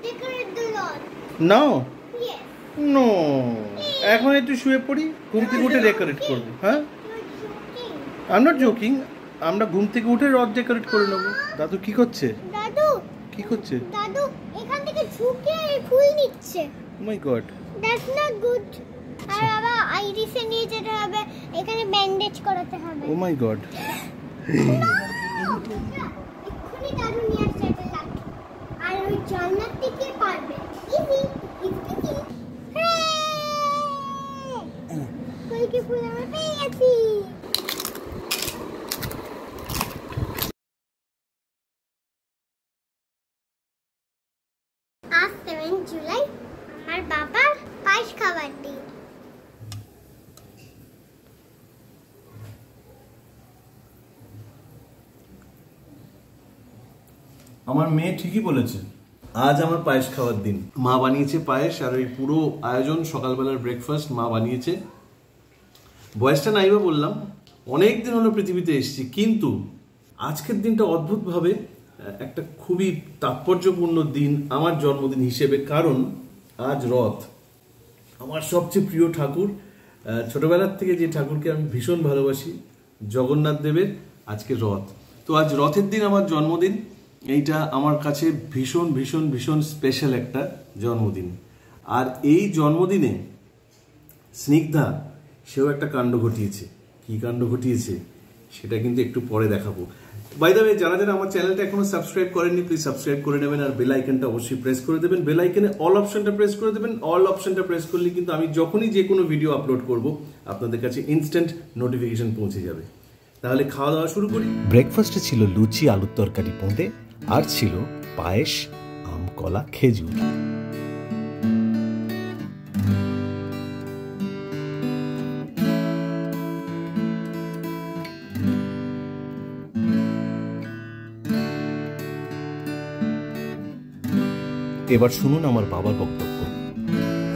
decorate the lawn. No? Yes. No. এখন একটু শুয়ে পড়ি, ঘুম থেকে উঠে ডেকোরেট করব। হ্যাঁ? You're joking. I'm not joking. আমরা ঘুম থেকে উঠে রথ ডেকোরেট করে নেব। দাদু কি করছে? দাদু কি করছে? দাদু এখান থেকে ঝুঁকে ফুল নিচ্ছে। Oh my god. That's not good. আর বাবা আইরিসে নিয়ে যেতে হবে, এখানে ব্যান্ডেজ করাতে হবে। Oh my god. এক্ষুনি দাদু নিয়ে আসছে এটা লাঠি। আর ওই জানলার দিকে পারবে। Easy easy. কলকি ফুল আমরা পেয়ে গেছি। আজ 7 জুলাই আমার বাবার পায়েস খাবার দিন। আমার মেয়ে ঠিকই বলেছে, আজ আমার পায়েস খাওয়ার দিন। মা বানিয়েছে পায়েস, আর ওই পুরো আয়োজন সকালবেলার ব্রেকফাস্ট মা বানিয়েছে। বয়সটা নাইবা বললাম, অনেক দিন হলো পৃথিবীতে এসেছি, কিন্তু আজকের দিনটা অদ্ভুতভাবে একটা খুবই তাৎপর্যপূর্ণ দিন আমার জন্মদিন হিসেবে, কারণ আজ রথ। আমার সবচেয়ে প্রিয় ঠাকুর, ছোটবেলার থেকে যে ঠাকুরকে আমি ভীষণ ভালোবাসি, জগন্নাথ দেবের আজকে রথ। তো আজ রথের দিন আমার জন্মদিন। এইটা আমার কাছে ভীষণ ভীষণ ভীষণ স্পেশাল একটা জন্মদিন। আর এই জন্মদিনে স্নিগ্ধা সেও একটা কাণ্ড ঘটিয়েছে। কি কাণ্ড ঘটিয়েছে সেটা কিন্তু একটু পরে দেখাবো। বাই দ্য ওয়ে, যারা যারা আমার চ্যানেলটা এখনো সাবস্ক্রাইব করেননি, প্লিজ সাবস্ক্রাইব করে নেবেন, আর বেল আইকনটা অবশ্যই প্রেস করে দেবেন। বেল আইকনে অল অপশনটা প্রেস করে দেবেন। অল অপশনটা প্রেস করলে কিন্তু আমি যখনই যে কোনো ভিডিও আপলোড করব আপনাদের কাছে ইনস্ট্যান্ট নোটিফিকেশন পৌঁছে যাবে। তাহলে খাওয়া দাওয়া শুরু করি। ব্রেকফাস্টে ছিল লুচি, আলুর তরকারি, বোঁদে, আর ছিল পায়েস, আম, কলা, খেজুর। এবার শুনুন আমার বাবার বক্তব্য।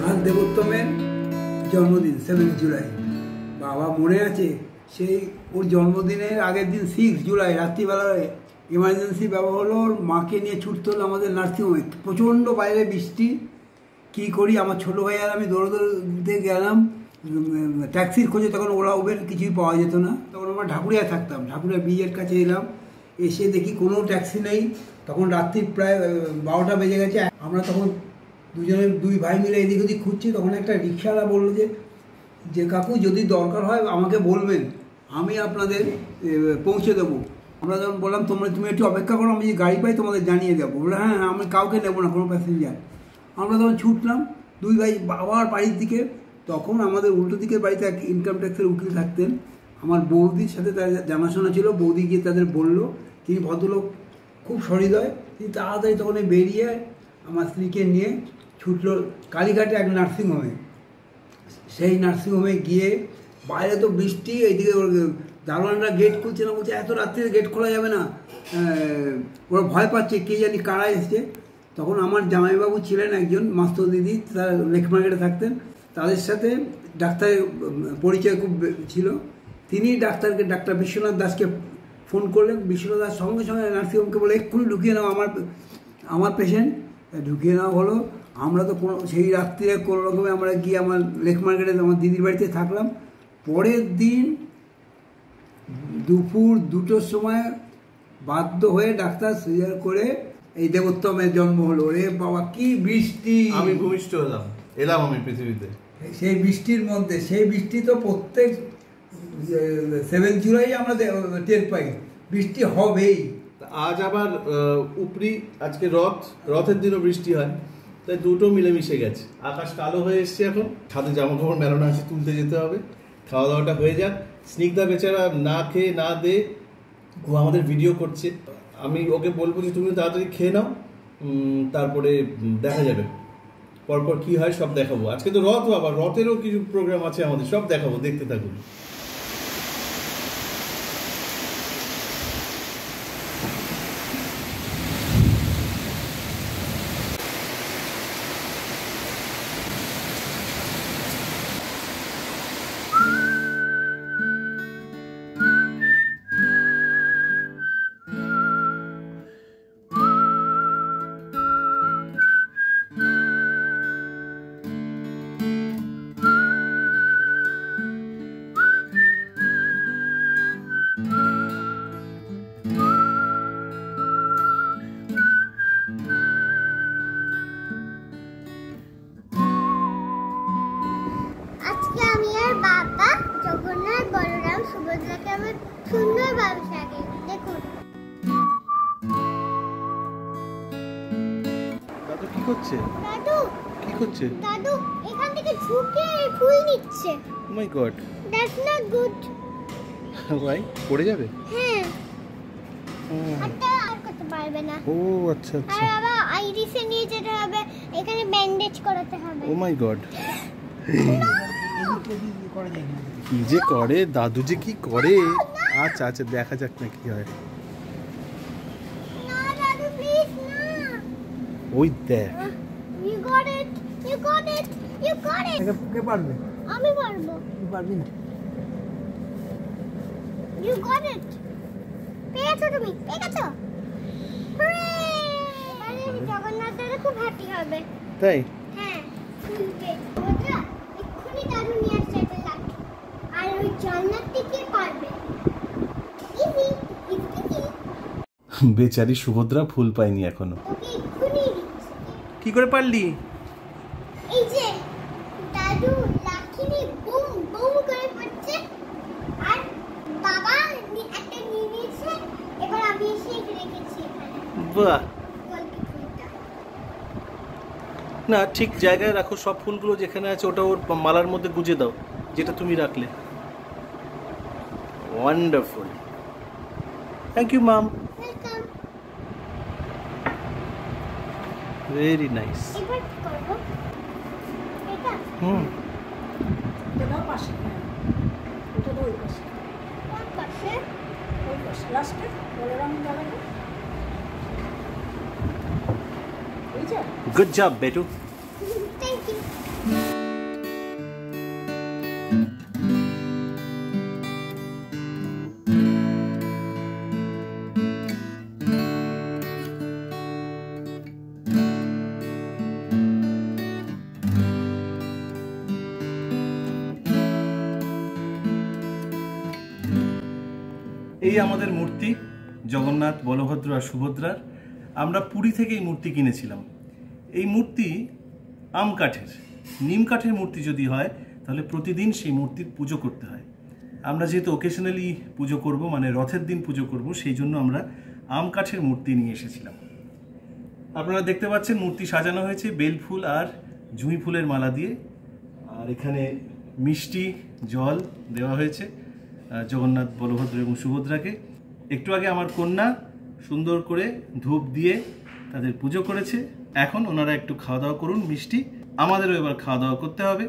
আজ দেবোত্তমের জন্মদিন 7 জুলাই। বাবা মনে আছে, সেই ওর জন্মদিনের আগের দিন 6 জুলাই রাত্রিবেলায় এমার্জেন্সি ব্যবহার হলো, ওর মাকে নিয়ে ছুটতে হলো আমাদের নার্সিংহোমে। প্রচণ্ড বাইরে বৃষ্টি, কী করি, আমার ছোটো ভাই আর আমি দৌড়তে গেলাম ট্যাক্সির খোঁজে। তখন ওলা উবের কিছুই পাওয়া যেত না, তখন আমরা ঢাকুরিয়ায় থাকতাম। ঢাকুরিয়া ব্রিজের কাছে এলাম, এসে দেখি কোনো ট্যাক্সি নেই। তখন রাত্রি প্রায় 12টা বেজে গেছে। আমরা তখন দুই ভাই মিলে এদিক ওদিক খুঁজছি। তখন একটা রিক্সাওয়ালা বললো যে কাকু যদি দরকার হয় আমাকে বলবেন, আমি আপনাদের পৌঁছে দেবো। আমরা যখন বললাম তুমি একটু অপেক্ষা করো, আমি যে গাড়ি পাই তোমাদের জানিয়ে দেবো। বলে হ্যাঁ আমি কাউকে নেবো না, কোনো প্যাসেঞ্জার। আমরা তখন ছুটলাম দুই ভাই আবার বাড়ির দিকে। তখন আমাদের উল্টো দিকের বাড়িতে এক ইনকাম ট্যাক্সের উকিল থাকতেন। আমার বৌদির সাথে তার জানাশোনা ছিল। বৌদি গিয়ে তাদের বললো, তিনি ভদ্রলোক, খুব সহৃদয়। তিনি তাড়াতাড়ি তখন বেরিয়ে আমার স্ত্রীকে নিয়ে ছুটলো কালীঘাটে এক নার্সিংহোমে। সেই নার্সিংহোমে গিয়ে বাইরে তো বৃষ্টি, এইদিকে দারোয়ানরা গেট খুলছে না, বলছে এত রাত্রিতে গেট খোলা যাবে না। ওরা ভয় পাচ্ছে, কে জানি কারা এসছে। তখন আমার জামাইবাবু ছিলেন একজন মাস্টার দিদি, তারা লেক মার্কেটে থাকতেন। তাদের সাথে ডাক্তারের পরিচয় খুব ছিল। তিনি ডাক্তার বিশ্বনাথ দাসকে ফোন করলেন। বিশ্বনাথ দাস সঙ্গে সঙ্গে নার্সিংহোমকে বলে এক্ষুনি ঢুকিয়ে নাও আমার পেশেন্ট। ঢুকিয়ে নেওয়া হলো। আমরা তো সেই রাত্রিরে কোনো রকমে আমরা গিয়ে আমার লেক মার্কেটে আমার দিদির বাড়িতে থাকলাম। পরের দিন দুপুর 2টোর সময় বাধ্য হয়ে ডাক্তার সিজার করে এই দেবোত্তমের জন্ম হলো। রে বাবা কি বৃষ্টি! আমি ভূমিষ্ঠ এলাম আমি পৃথিবীতে। সেই বৃষ্টির মধ্যে, সেই বৃষ্টি তো প্রত্যেক 7 জুলাই আমরা টের পাই, বৃষ্টি হবেই। আজ আবার উপরি, আজকে রথের দিনও বৃষ্টি হয়, তাই দুটো মিলেমিশে গেছে। আকাশ কালো হয়ে এসছে, এখন ছাদে জামা কাপড় মেলানো আছে, তুলতে যেতে হবে। খাওয়া দাওয়াটা হয়ে যাক। স্নিগ্ধা বেচারা না খেয়ে না দে ও আমাদের ভিডিও করছে। আমি ওকে বলবো যে তুমি তাড়াতাড়ি খেয়ে নাও, তারপরে দেখা যাবে পরপর কি হয়, সব দেখাবো। আজকে তো রথ, আবার রথেরও কিছু প্রোগ্রাম আছে আমাদের, সব দেখাবো, দেখতে থাকুন। কি করছে? দাদু কি করছে? দাদু এখান থেকে ঝুঁকে ফুল নিচ্ছে। ও মাই গড, দ্যাটস নট গুড। ভাই পড়ে যাবে। হ্যাঁ, হাতটা আর করতে পারবে না। ও আচ্ছা আর আচ্ছা, আবার আইরিসে নিয়ে যেতে হবে, এখানে ব্যান্ডেজ করাতে হবে। ও মাই গড। করা যায় না। কি যে করে দাদু, যে কি করে। আচ্ছা আচ্ছা, দেখা যাক না কি হয়। না দাদু প্লিজ না। ওই দেখ, you got it, you got it, you got it. কে পারবে? আমি পারবো। তুই পারবি না। You got it. পেয়েছো তুমি, পেয়েছো। আরে জগন্নাথ দাদা খুব হ্যাপি হবে। তাই? হ্যাঁ, শুনবে ওটা এক্ষুনি দাদু নিয়ে আসছে একটা লাঠি। আর ওই জান্নাতটি কে পারবে? Easy, easy. বেচারি সুভদ্রা ফুল পায়নি এখনো। তোকে এক্ষুনি দিচ্ছি। কি করে পারলি? এই যে দাদু লাঠি নিয়ে বুম বুম করে পড়ছে, আর বাবা একটা নিয়ে নিয়েছে। এবার আমি এসে রেখেছি এখানে বাহ, গল্পের ফুলটা। না ঠিক জায়গায় রাখো সব ফুলগুলো, যেখানে আছে ওটা ওর মালার মধ্যে গুজে দাও, যেটা তুমি রাখলে। Wonderful, thank you mum, welcome. Very nice. এবার কি করবো? এটা হুম, এটা দাও পাশে, হ্যাঁ এটা দাও ওই পাশে, কোন পাশে? ওই পাশে লাস্টে বলরাম দাঁড়াবে। এই যে গুড জব বেটু। Thank you. এই আমাদের মূর্তি, জগন্নাথ, বলভদ্র আর সুভদ্রার। আমরা পুরী থেকে এই মূর্তি কিনেছিলাম। এই মূর্তি আম কাঠের, নিম কাঠের মূর্তি যদি হয় তাহলে প্রতিদিন সেই মূর্তির পুজো করতে হয়। আমরা যেহেতু ওকেশনালি পুজো করব, মানে রথের দিন পুজো করব, সেই জন্য আমরা আম কাঠের মূর্তি নিয়ে এসেছিলাম। আপনারা দেখতে পাচ্ছেন মূর্তি সাজানো হয়েছে বেল ফুল আর জুঁই ফুলের মালা দিয়ে। আর এখানে মিষ্টি জল দেওয়া হয়েছে জগন্নাথ, বলভদ্র এবং সুভদ্রাকে। একটু আগে আমার কন্যা সুন্দর করে ধূপ দিয়ে তাদের পুজো করেছে। এখন ওনারা একটু খাওয়া দাওয়া করুন মিষ্টি, আমাদেরও এবার খাওয়া দাওয়া করতে হবে।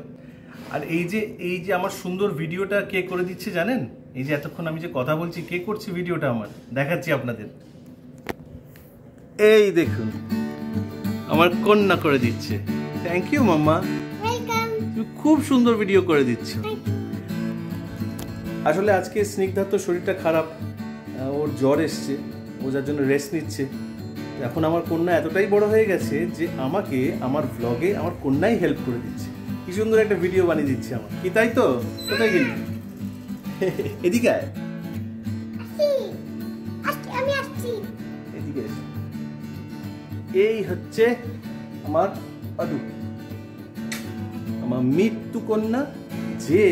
আর এই যে আমার সুন্দর ভিডিওটা কে করে দিচ্ছে জানেন? এই যে এতক্ষণ আমি যে কথা বলছি, কে করছে ভিডিওটা আমার, দেখাচ্ছি আপনাদের। এই দেখুন, আমার কন্যা করে দিচ্ছে। Thank you mama, welcome. তুমি খুব সুন্দর ভিডিও করে দিচ্ছ। Thank you. আসলে আজকে স্নিগ্ধার তো শরীরটা খারাপ, ওর জ্বর এসছে, ও যার জন্য রেস্ট নিচ্ছে। এখন আমার কন্যা এতটাই বড় হয়ে গেছে যে আমাকে আমার ব্লগে আমার কন্যাই হেল্প করে দিচ্ছে। কি সুন্দর একটা ভিডিও বানিয়ে দিচ্ছে আমার, কি তাই তো? কোথায় গেলি? এদিকে আয়, আমি আসছি। এদিকে এসে। এই হচ্ছে আমার অদু, আমার মৃত্যু কন্যা, যে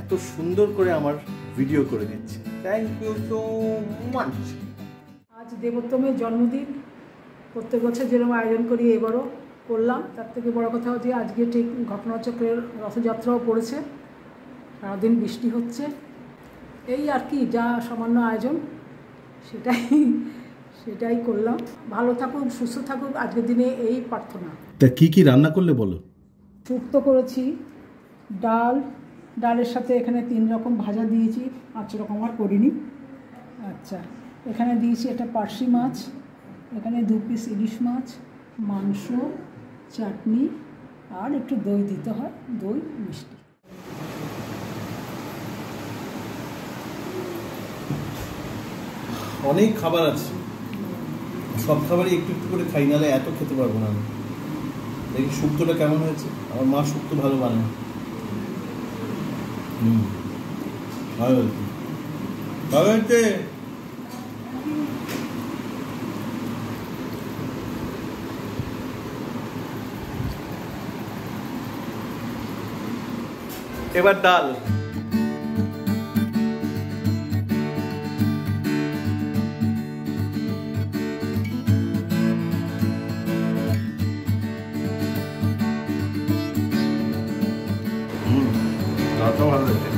এত সুন্দর করে আমার ভিডিও করে দিচ্ছে। Thank you so much. আজ দেবোত্তমের জন্মদিন, প্রত্যেক বছর যেরকম আয়োজন করি এবারও করলাম। তার থেকে বড় কথা হচ্ছে আজকে ঠিক ঘটনাচক্রের রথযাত্রাও পড়েছে, সারাদিন বৃষ্টি হচ্ছে। এই আর কি, যা সামান্য আয়োজন সেটাই করলাম। ভালো থাকুক, সুস্থ থাকুক, আজকের দিনে এই প্রার্থনা। তা কি কি রান্না করলে বলো? শুক্তো করেছি, ডালের সাথে এখানে 3 রকম ভাজা দিয়েছি, 5 রকম আর করিনি। আচ্ছা, এখানে দিয়েছি একটা পার্শি মাছ, এখানে 2 পিস ইলিশ মাছ, মাংস, চাটনি, আর একটু দই দিতে হয়, দই মিষ্টি। অনেক খাবার আছে, সব খাবারই একটু একটু করে খাই, নাহলে এত খেতে পারবো না আমি। দেখি শুক্তোটা কেমন হয়েছে। আমার মা শুক্তো ভালো বানায়। ভালো হয়েছে, ভালো হয়েছে। এবার ডাল। সব ভালো হয়েছে।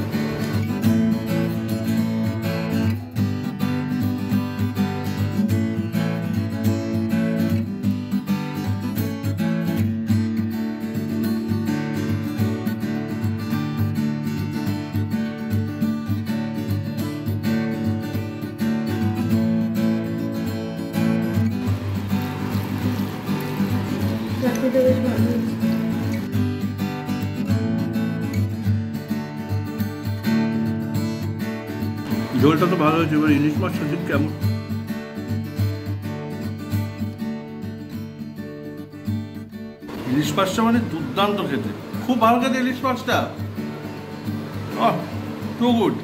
চাটনিটা বেশ ভালো হয়েছে। ঝোলটা তো ভালো হয়েছে, এবার ইলিশ মাছটা ঠিক কেমন। ইলিশ মাছটা মানে দুর্দান্ত খেতে, খুব ভালো খেতে ইলিশ মাছটা। Too good.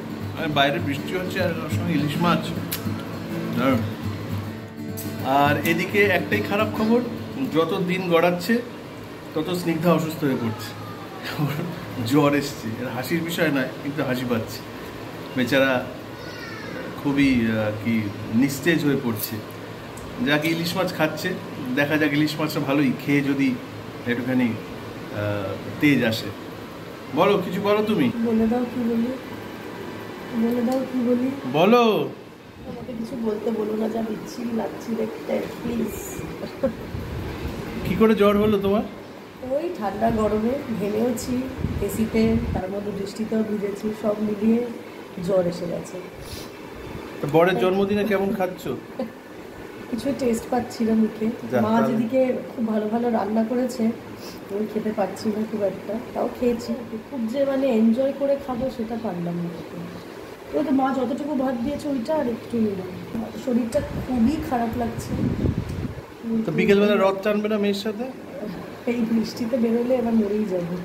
বাইরে বৃষ্টি হচ্ছে আর ওর সঙ্গে ইলিশ মাছ। আর এদিকে একটাই খারাপ খবর, যত দিন গড়াচ্ছে তত স্নিগ্ধা অসুস্থ হয়ে পড়ছে, জ্বর এসছে। এর হাসির বিষয় নয়, কিন্তু হাসি পাচ্ছে। বেচারা খুবই কি নিস্তেজ হয়ে পড়ছে। যাকে ইলিশ মাছ খাচ্ছে, দেখা যাক ইলিশ মাছটা ভালোই খেয়ে যদি একটুখানি তেজ আসে। বলো, কিছু বলো তুমি। বলে দাও কি বলি, বলে দাও কি বলি। বলো। আমাকে কিছু বলতে বলো না, যা বিচ্ছিরি লাগছে দেখতে প্লিজ। কি করে জ্বর হলো তোমার? ওই ঠান্ডা গরমে ঘেমেওছি এসিতে, তার মধ্যে বৃষ্টিতেও ভিজেছি, সব মিলিয়ে জ্বর এসে গেছে। বরের জন্মদিনে কেমন খাচ্ছ? কিছু টেস্ট পাচ্ছি না মুখে। মা যেদিকে খুব ভালো ভালো রান্না করেছে, আমি খেতে পারছি না খুব একটা, তাও খেয়েছি। খুব যে মানে এনজয় করে খাবো সেটা পারলাম না। ওই তো মা যতটুকু ভাত দিয়েছে ওইটা আর একটু নিলাম। শরীরটা খুবই খারাপ লাগছে। তো বিকেলবেলা রথ টানবে না মেয়ের সাথে? এই বৃষ্টিতে বেরোলে এবার মরেই যাবো।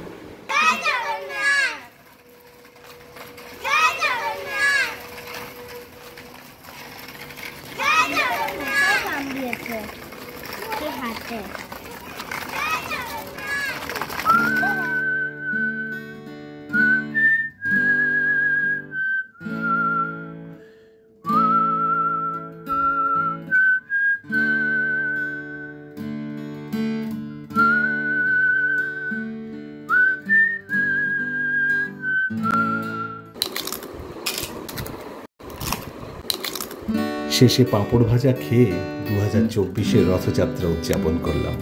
শেষে পাঁপড় ভাজা খেয়ে 2024-এর রথযাত্রা উদযাপন করলাম।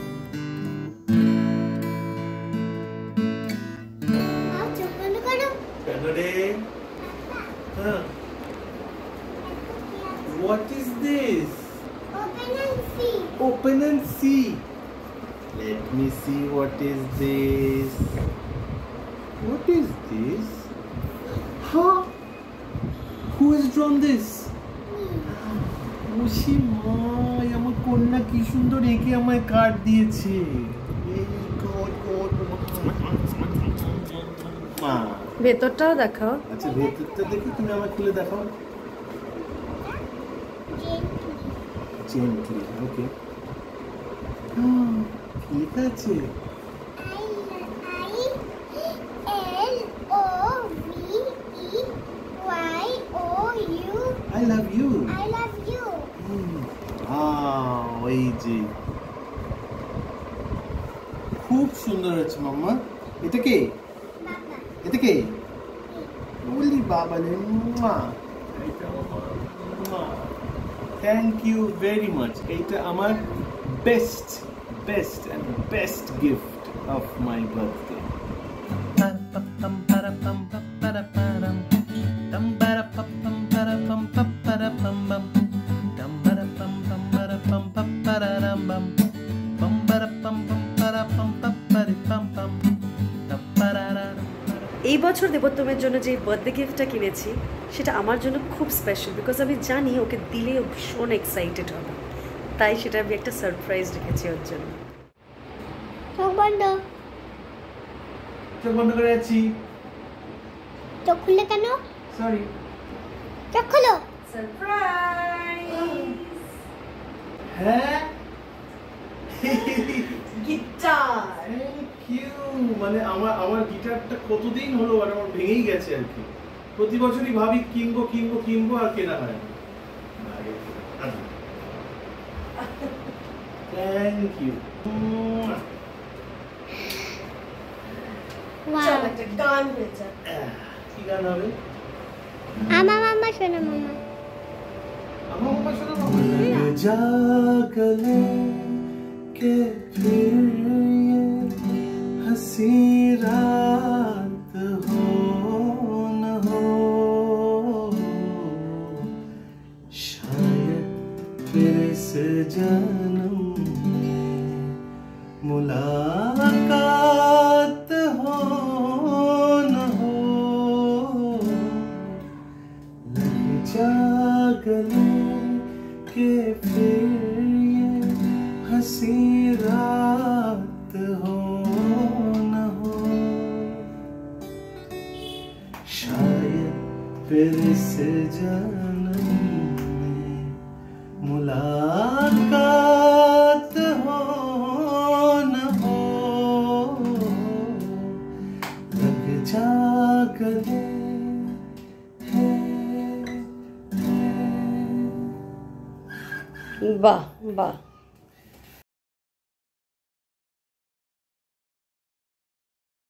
What is this? Open and see. Open and see. Let me see what is this. What is this? Huh? Who has drawn this? ওশি মাই, আমার কন্যা কি সুন্দর এঁকে আমায় কার্ড দিয়েছে। ভেতরটাও দেখাও। আচ্ছা ভেতরটা দেখি, তুমি আমায় খুলে দেখাও। Gently, okay. লেখা আছে I-L-O-V-E-Y-O-U. I love you. I love you. এই যে খুব সুন্দর হয়েছে মাম্মা। এটা কে? Baba. এটা কে? বলি বাবা রে। Thank you very much. এইটা আমার best and best gift of my birthday. এই বছর দেবোত্তমের জন্য যে বার্থডে গিফটটা কিনেছি সেটা আমার জন্য খুব স্পেশাল, বিকজ আমি জানি ওকে দিলে ও ভীষণ এক্সাইটেড হবে, তাই সেটা আমি একটা সারপ্রাইজ রেখেছি ওর জন্য। চোখ বন্ধ। চোখ বন্ধ করে আছি। চোখ খুললে কেন? সরি। চোখ খুলো। সারপ্রাইজ। হ্যাঁ, গিটার। Thank you. মানে আমার গিটারটা কতদিন হলো আর আমার ভেঙেই গেছে আর কি। প্রতি বছরই ভাবি কিনবো আর কেনা হয় না। Thank you. চল একটা গান হয়ে যাক। কি গান হবে? আমার মামা শোনা মামা আমার মামা শোনা মামা। लग जा गले के फिर ये हंसी रात हो न हो, शायद फिर इस जन्म में मुलाकात हो न हो। लग जा गले के फिर ये हंसी रात हो न हो, शायद फिर इस जन्म में मुलाकात हो न हो। लग जा गले বাহ বাহ